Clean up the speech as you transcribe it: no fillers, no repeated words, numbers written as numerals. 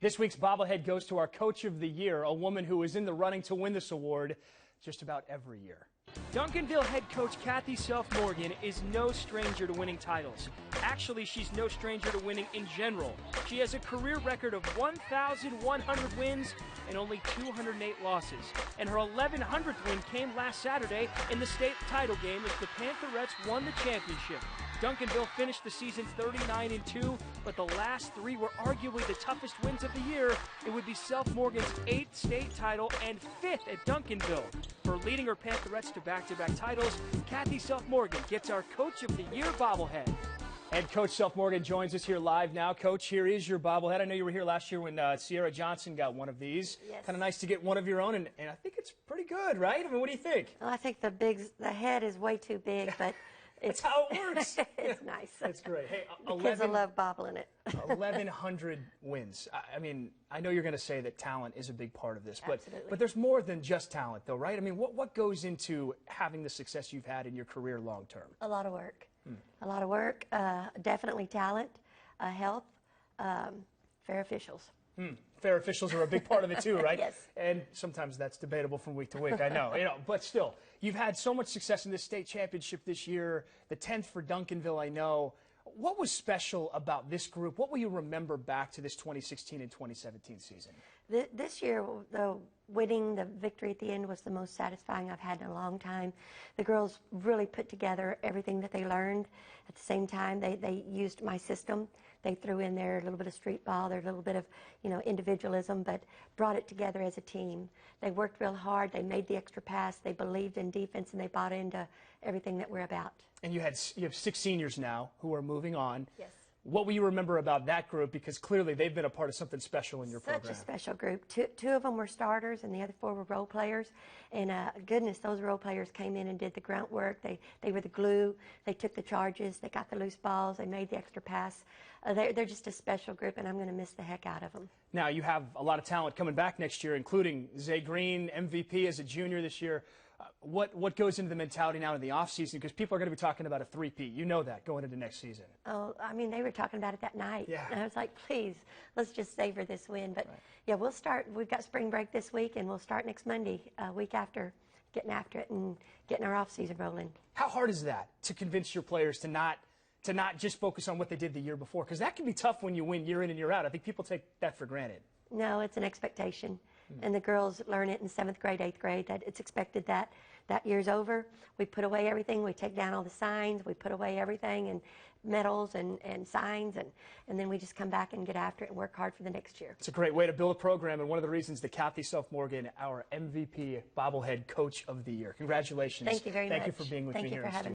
This week's Bobblehead goes to our Coach of the Year, a woman who is in the running to win this award just about every year. Duncanville head coach Cathy Morgan is no stranger to winning titles. Actually, she's no stranger to winning in general. She has a career record of 1,100 wins and only 208 losses. And her 1,100th win came last Saturday in the state title game as the Pantherettes won the championship. Duncanville finished the season 39-2, but the last three were arguably the toughest wins of the year. It would be Morgan's 8th state title and 5th at Duncanville. For leading her Pantherettes to back-to-back titles, Cathy Morgan gets our Coach of the Year bobblehead. Head Coach Morgan joins us here live now. Coach, here is your bobblehead. I know you were here last year when Sierra Johnson got one of these. Yes. Kind of nice to get one of your own, and I think it's pretty good, right? I mean, what do you think? Well, I think the head is way too big, but That's how it works. It's nice. That's great. Hey, the kids will love bobbling it. 1,100 wins. I mean, I know you're going to say that talent is a big part of this, Absolutely. but there's more than just talent, though, right? I mean, what goes into having the success you've had in your career long term? A lot of work. A lot of work. Definitely talent, health, fair officials. Fair officials are a big part of it too, right? Yes. And sometimes that's debatable from week to week. I know, but still, you've had so much success in this state championship this year. The 10th for Duncanville, I know. What was special about this group? What will you remember back to this 2016 and 2017 season? This year, winning the victory at the end was the most satisfying I've had in a long time. The girls really put together everything that they learned. At the same time, they used my system. They threw in there a little bit of street ball, their little bit of individualism, but brought it together as a team. They worked real hard. They made the extra pass. They believed in defense, and they bought into everything that we're about. And you have 6 seniors now who are moving on. Yes. What will you remember about that group? Because clearly they've been a part of something special in your program. Such a special group. Two of them were starters, and the other 4 were role players. And goodness, those role players came in and did the grunt work. They were the glue. They took the charges. They got the loose balls. They made the extra pass. They're just a special group, and I'm going to miss the heck out of them. Now, you have a lot of talent coming back next year, including Zay Green, MVP as a junior this year. What goes into the mentality now in the offseason? Because people are going to be talking about a three-peat. You know that going into next season. Oh, I mean, they were talking about it that night. Yeah. And I was like, please, let's just savor this win. But, right. Yeah, we'll start. We've got spring break this week, and we'll start next Monday, week after, getting after it and getting our offseason rolling. How hard is that to convince your players to not just focus on what they did the year before? Because that can be tough when you win year in and year out. I think people take that for granted. No, it's an expectation. And the girls learn it in 7th grade, 8th grade, that it's expected that year's over. We put away everything. We take down all the signs. We put away everything and medals and signs, and then we just come back and get after it and work hard for the next year. It's a great way to build a program, and one of the reasons that Cathy Morgan, our MVP bobblehead Coach of the Year. Congratulations. Thank you very much. Thank you for being with me here in the studio.